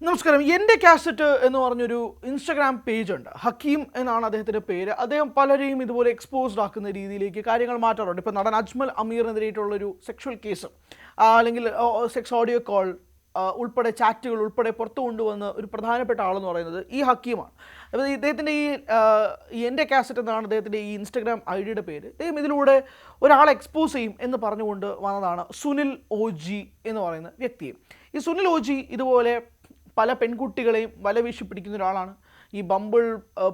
നമസ്കാരം. എൻ്റെ കാസറ്റ് എന്ന് പറഞ്ഞൊരു ഇൻസ്റ്റഗ്രാം പേജ് ഉണ്ട്. ഹക്കീം എന്നാണ് അദ്ദേഹത്തിൻ്റെ പേര്. അദ്ദേഹം പലരെയും ഇതുപോലെ എക്സ്പോസ്ഡ് ആക്കുന്ന രീതിയിലേക്ക് കാര്യങ്ങൾ മാറ്റാറുണ്ട്. ഇപ്പോൾ നടൻ അജ്മൽ അമീറിനെതിരായിട്ടുള്ളൊരു സെക്ഷൽ കേസ് അല്ലെങ്കിൽ സെക്സ് ഓഡിയോ കോൾ ഉൾപ്പെടെ ചാറ്റുകൾ ഉൾപ്പെടെ പുറത്തു കൊണ്ടുവന്ന ഒരു പ്രധാനപ്പെട്ട ആളെന്ന് പറയുന്നത് ഈ ഹക്കീമാണ്. അപ്പോൾ ഇദ്ദേഹത്തിൻ്റെ ഈ എൻ്റെ കാസറ്റ് എന്നാണ് അദ്ദേഹത്തിൻ്റെ ഈ ഇൻസ്റ്റഗ്രാം ഐഡിയുടെ പേര്. അദ്ദേഹം ഇതിലൂടെ ഒരാളെ എക്സ്പോസ് ചെയ്യും എന്ന് പറഞ്ഞുകൊണ്ട് വന്നതാണ് സുനിൽ OG എന്ന് പറയുന്ന വ്യക്തിയും. ഈ സുനിൽ OG ഇതുപോലെ പല പെൺകുട്ടികളെയും വലവീശി പിടിക്കുന്ന ഒരാളാണ്. ഈ ബമ്പിൾ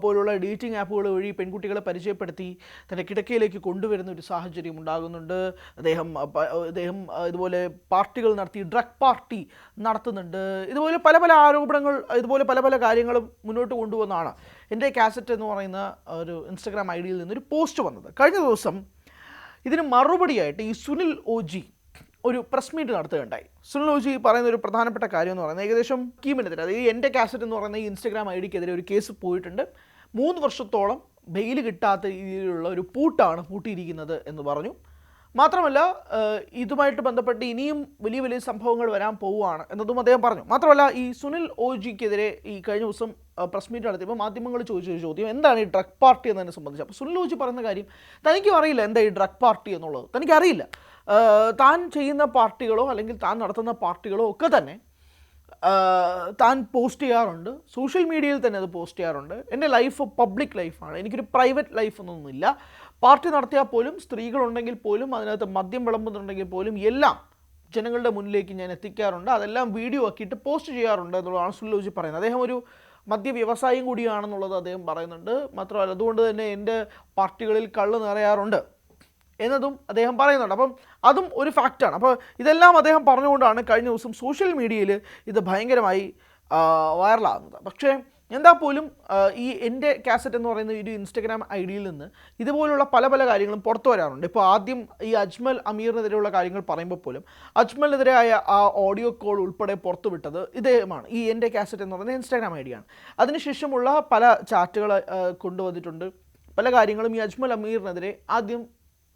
പോലുള്ള ഡേറ്റിംഗ് ആപ്പുകൾ വഴി പെൺകുട്ടികളെ പരിചയപ്പെടുത്തി തൻ്റെ കിടക്കയിലേക്ക് കൊണ്ടുവരുന്ന ഒരു സാഹചര്യം ഉണ്ടാകുന്നുണ്ട്. അദ്ദേഹം ഇതുപോലെ പാർട്ടികൾ നടത്തി, ഡ്രഗ് പാർട്ടി നടത്തുന്നുണ്ട്. ഇതുപോലെ പല പല ആരോപണങ്ങൾ, ഇതുപോലെ പല പല കാര്യങ്ങളും മുന്നോട്ട് കൊണ്ടുവന്നാണ് എൻ്റെ കാസറ്റ് എന്ന് പറയുന്ന ഒരു ഇൻസ്റ്റഗ്രാം ഐഡിയിൽ നിന്നൊരു പോസ്റ്റ് വന്നത്. കഴിഞ്ഞ ദിവസം ഇതിന് മറുപടിയായിട്ട് ഈ സുനിൽ OG ഒരു പ്രസ് മീറ്റ് നടത്തുകയുണ്ടായി. സുനിൽ OG പറയുന്ന ഒരു പ്രധാനപ്പെട്ട കാര്യം എന്ന് പറയുന്നത് ഏകദേശം ഹക്കീമിനെതിരെ, അതായത് എൻ്റെ കാസറ്റ് എന്ന് പറയുന്ന ഈ ഇൻസ്റ്റഗ്രാം ഐഡിക്കെതിരെ ഒരു കേസ് പോയിട്ടുണ്ട്. 3 വർഷത്തോളം ബെയിൽ കിട്ടാത്ത രീതിയിലുള്ള ഒരു പൂട്ടിയിരിക്കുന്നത് എന്ന് പറഞ്ഞു. മാത്രമല്ല ഇതുമായിട്ട് ബന്ധപ്പെട്ട് ഇനിയും വലിയ വലിയ സംഭവങ്ങൾ വരാൻ പോവുകയാണ് എന്നതും അദ്ദേഹം പറഞ്ഞു. മാത്രമല്ല ഈ സുനിൽ OGക്കെതിരെ ഈ കഴിഞ്ഞ ദിവസം പ്രസ് മീറ്റ് നടത്തിയപ്പോൾ മാധ്യമങ്ങൾ ചോദിച്ചൊരു ചോദ്യം, എന്താണ് ഈ ഡ്രഗ് പാർട്ടി എന്നതിനെ സംബന്ധിച്ച്. അപ്പോൾ സുനിൽ OG പറയുന്ന കാര്യം, തനിക്കും അറിയില്ല എന്താ ഈ ഡ്രഗ് പാർട്ടി എന്നുള്ളത്, തനിക്കറിയില്ല. താൻ ചെയ്യുന്ന പാർട്ടികളോ അല്ലെങ്കിൽ താൻ നടത്തുന്ന പാർട്ടികളോ ഒക്കെ തന്നെ താൻ പോസ്റ്റ് ചെയ്യാറുണ്ട്, സോഷ്യൽ മീഡിയയിൽ തന്നെ അത് പോസ്റ്റ് ചെയ്യാറുണ്ട്. എൻ്റെ ലൈഫ് പബ്ലിക് ലൈഫാണ്, എനിക്കൊരു പ്രൈവറ്റ് ലൈഫ് എന്നൊന്നുമില്ല. പാർട്ടി നടത്തിയാൽ പോലും, സ്ത്രീകളുണ്ടെങ്കിൽ പോലും, അതിനകത്ത് മദ്യം വിളമ്പുന്നുണ്ടെങ്കിൽ പോലും എല്ലാം ജനങ്ങളുടെ മുന്നിലേക്ക് ഞാൻ എത്തിക്കാറുണ്ട്, അതെല്ലാം വീഡിയോ ആക്കിയിട്ട് പോസ്റ്റ് ചെയ്യാറുണ്ട് എന്നുള്ളതാണ് സുനിൽ OG പറയുന്നത്. അദ്ദേഹം ഒരു മദ്യ വ്യവസായം കൂടിയാണെന്നുള്ളത് അദ്ദേഹം പറയുന്നുണ്ട്. മാത്രമല്ല അതുകൊണ്ട് തന്നെ എൻ്റെ പാർട്ടികളിൽ കള്ള് നിറയാറുണ്ട് എന്നതും അദ്ദേഹം പറയുന്നുണ്ട്. അപ്പം അതും ഒരു ഫാക്റ്റാണ്. അപ്പോൾ ഇതെല്ലാം അദ്ദേഹം പറഞ്ഞുകൊണ്ടാണ് കഴിഞ്ഞ ദിവസം സോഷ്യൽ മീഡിയയിൽ ഇത് ഭയങ്കരമായി വൈറലാകുന്നത്. പക്ഷേ എന്താ പോലും ഈ എൻ്റെ കാസറ്റ് എന്ന് പറയുന്ന ഒരു ഇൻസ്റ്റഗ്രാം ഐഡിയിൽ നിന്ന് ഇതുപോലുള്ള പല പല കാര്യങ്ങളും പുറത്തു വരാറുണ്ട്. ഇപ്പോൾ ആദ്യം ഈ അജ്മൽ അമീറിനെതിരെയുള്ള കാര്യങ്ങൾ പറയുമ്പോൾ പോലും അജ്മലിനെതിരായ ആ ഓഡിയോ കോൾ ഉൾപ്പെടെ പുറത്തു വിട്ടത് ഇദ്ദേഹമാണ്. ഈ എൻ്റെ കാസറ്റ് എന്ന് പറയുന്ന ഇൻസ്റ്റഗ്രാം ഐഡിയാണ്. അതിനുശേഷമുള്ള പല ചാറ്റുകൾ കൊണ്ടുവന്നിട്ടുണ്ട്. പല കാര്യങ്ങളും ഈ അജ്മൽ അമീറിനെതിരെ ആദ്യം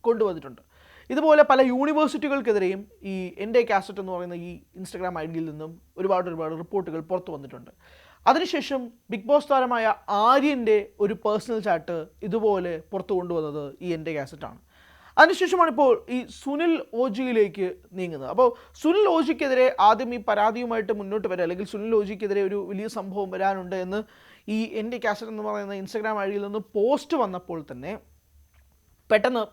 കൊണ്ടുവന്നിട്ടുണ്ട്. ഇതുപോലെ പല യൂണിവേഴ്സിറ്റികൾക്കെതിരെയും ഈ എൻ്റെ കാസറ്റ് എന്ന് പറയുന്ന ഈ ഇൻസ്റ്റഗ്രാം ഐഡിയിൽ നിന്നും ഒരുപാട് റിപ്പോർട്ടുകൾ പുറത്തു വന്നിട്ടുണ്ട്. അതിനുശേഷം ബിഗ് ബോസ് താരമായ ആര്യൻ്റെ ഒരു പേഴ്സണൽ ചാറ്റ് ഇതുപോലെ പുറത്തു കൊണ്ടുവന്നത് ഈ എൻ്റെ കാസറ്റാണ്. അതിനുശേഷമാണ് ഇപ്പോൾ ഈ സുനിൽ OGയിലേക്ക് നീങ്ങുന്നത്. അപ്പോൾ സുനിൽ OGക്കെതിരെ ആദ്യം ഈ പരാതിയുമായിട്ട് മുന്നോട്ട് വരിക, അല്ലെങ്കിൽ സുനിൽ OGക്കെതിരെ ഒരു വലിയ സംഭവം വരാനുണ്ട് എന്ന് ഈ എൻ്റെ കാസറ്റ് എന്ന് പറയുന്ന ഇൻസ്റ്റഗ്രാം ഐഡിയിൽ നിന്ന് പോസ്റ്റ് വന്നപ്പോൾ തന്നെ പെട്ടെന്ന്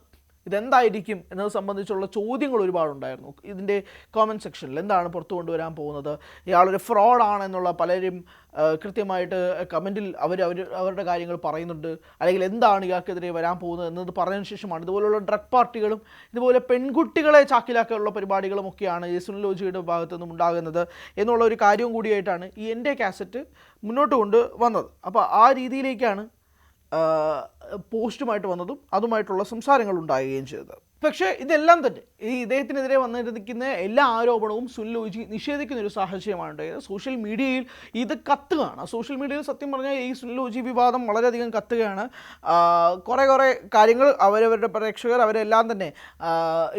ഇതെന്തായിരിക്കും എന്നത് സംബന്ധിച്ചുള്ള ചോദ്യങ്ങൾ ഒരുപാടുണ്ടായിരുന്നു ഇതിൻ്റെ കോമൻറ്റ് സെക്ഷനിൽ. എന്താണ് പുറത്തു കൊണ്ടുവരാൻ പോകുന്നത്, ഇയാളൊരു ഫ്രോഡാണ് എന്നുള്ള പലരും കൃത്യമായിട്ട് കമൻറ്റിൽ അവരുടെ കാര്യങ്ങൾ പറയുന്നുണ്ട്. അല്ലെങ്കിൽ എന്താണ് ഇയാൾക്കെതിരെ വരാൻ പോകുന്നത് എന്നത് പറഞ്ഞതിന് ശേഷമാണ് ഇതുപോലുള്ള ഡ്രഗ് പാർട്ടികളും ഇതുപോലെ പെൺകുട്ടികളെ ചാക്കിലാക്കാനുള്ള പരിപാടികളും ഒക്കെയാണ് ഈ സുനിൽ OGയുടെ ഭാഗത്തു നിന്നും ഉണ്ടാകുന്നത് എന്നുള്ള ഒരു കാര്യവും കൂടിയായിട്ടാണ് ഈ എൻ്റെ കാസറ്റ് മുന്നോട്ട് കൊണ്ട് വന്നത്. അപ്പോൾ ആ രീതിയിലേക്കാണ് പോസ്റ്റുമായിട്ട് വന്നതും അതുമായിട്ടുള്ള സംസാരങ്ങൾ ഉണ്ടാകുകയും ചെയ്തത്. പക്ഷേ ഇതെല്ലാം തന്നെ ഈ ഇദ്ദേഹത്തിനെതിരെ വന്നിരിക്കുന്ന എല്ലാ ആരോപണവും സുനിൽ OG നിഷേധിക്കുന്ന ഒരു സാഹചര്യമാണ് ഉണ്ടായത്. സോഷ്യൽ മീഡിയയിൽ ഇത് കത്തുകയാണ്. സോഷ്യൽ മീഡിയയിൽ സത്യം പറഞ്ഞാൽ ഈ സുനിൽ OG വിവാദം വളരെയധികം കത്തുകയാണ്. കുറേ കാര്യങ്ങൾ അവരവരുടെ പ്രേക്ഷകർ അവരെല്ലാം തന്നെ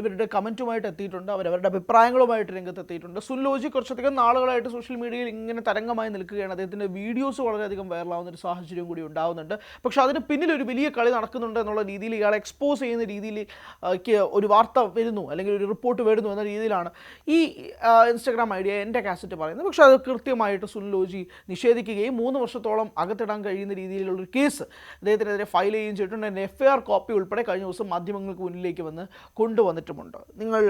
ഇവരുടെ കമൻറ്റുമായിട്ട് എത്തിയിട്ടുണ്ട്, അവരവരുടെ അഭിപ്രായങ്ങളുമായിട്ട് രംഗത്തെത്തിയിട്ടുണ്ട്. സുനിൽ OG കുറച്ചധികം നാളുകളായിട്ട് സോഷ്യൽ മീഡിയയിൽ ഇങ്ങനെ തരംഗമായി നിൽക്കുകയാണ്. അദ്ദേഹത്തിൻ്റെ വീഡിയോസ് വളരെയധികം വൈറലാവുന്ന ഒരു സാഹചര്യം കൂടി ഉണ്ടാകുന്നുണ്ട്. പക്ഷേ അതിന് പിന്നിൽ ഒരു വലിയ കളി നടക്കുന്നുണ്ട് എന്നുള്ള രീതിയിൽ, ഇയാളെ എക്സ്പോസ് ചെയ്യുന്ന രീതിയിൽ ഒരു വാർത്ത വരുന്നു അല്ലെങ്കിൽ ഒരു റിപ്പോർട്ട് വരുന്നു എന്ന രീതിയിലാണ് ഈ ഇൻസ്റ്റഗ്രാം ഐഡിയ എൻ്റെ കാസറ്റ് പറയുന്നത്. പക്ഷേ അത് കൃത്യമായിട്ട് സുനിൽ OG നിഷേധിക്കുകയും 3 വർഷത്തോളം അകത്തിടാൻ കഴിയുന്ന രീതിയിലുള്ളൊരു കേസ് അദ്ദേഹത്തിനെതിരെ ഫയൽ ചെയ്യുകയും ചെയ്തിട്ടുണ്ട്. എൻ്റെ FIR കോപ്പി ഉൾപ്പെടെ കഴിഞ്ഞ ദിവസം മാധ്യമങ്ങൾക്ക് മുന്നിലേക്ക് കൊണ്ടുവന്നിട്ടുമുണ്ട്. നിങ്ങൾ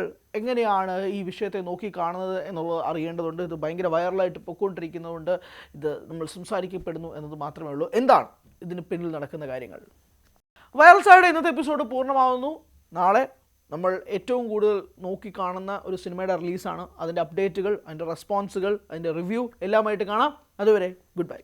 എങ്ങനെയാണ് ഈ വിഷയത്തെ നോക്കി കാണുന്നത് എന്നുള്ളത് അറിയേണ്ടതുണ്ട്. ഇത് ഭയങ്കര വൈറലായിട്ട് പൊയ്ക്കൊണ്ടിരിക്കുന്നതുകൊണ്ട് ഇത് നമ്മൾ സംസാരിക്കപ്പെടുന്നു എന്നത് മാത്രമേ ഉള്ളൂ. എന്താണ് ഇതിന് പിന്നിൽ നടക്കുന്ന കാര്യങ്ങൾ? വൈറൽ സൈഡ് ഇന്നത്തെ എപ്പിസോഡ് പൂർണ്ണമാവുന്നു. നാളെ നമ്മൾ ഏറ്റവും കൂടുതൽ നോക്കിക്കാണുന്ന ഒരു സിനിമയുടെ റിലീസാണ്. അതിൻ്റെ അപ്ഡേറ്റുകൾ, അതിൻ്റെ റെസ്പോൺസുകൾ, അതിൻ്റെ റിവ്യൂ എല്ലാമായിട്ട് കാണാം. അതുവരെ ഗുഡ് ബൈ.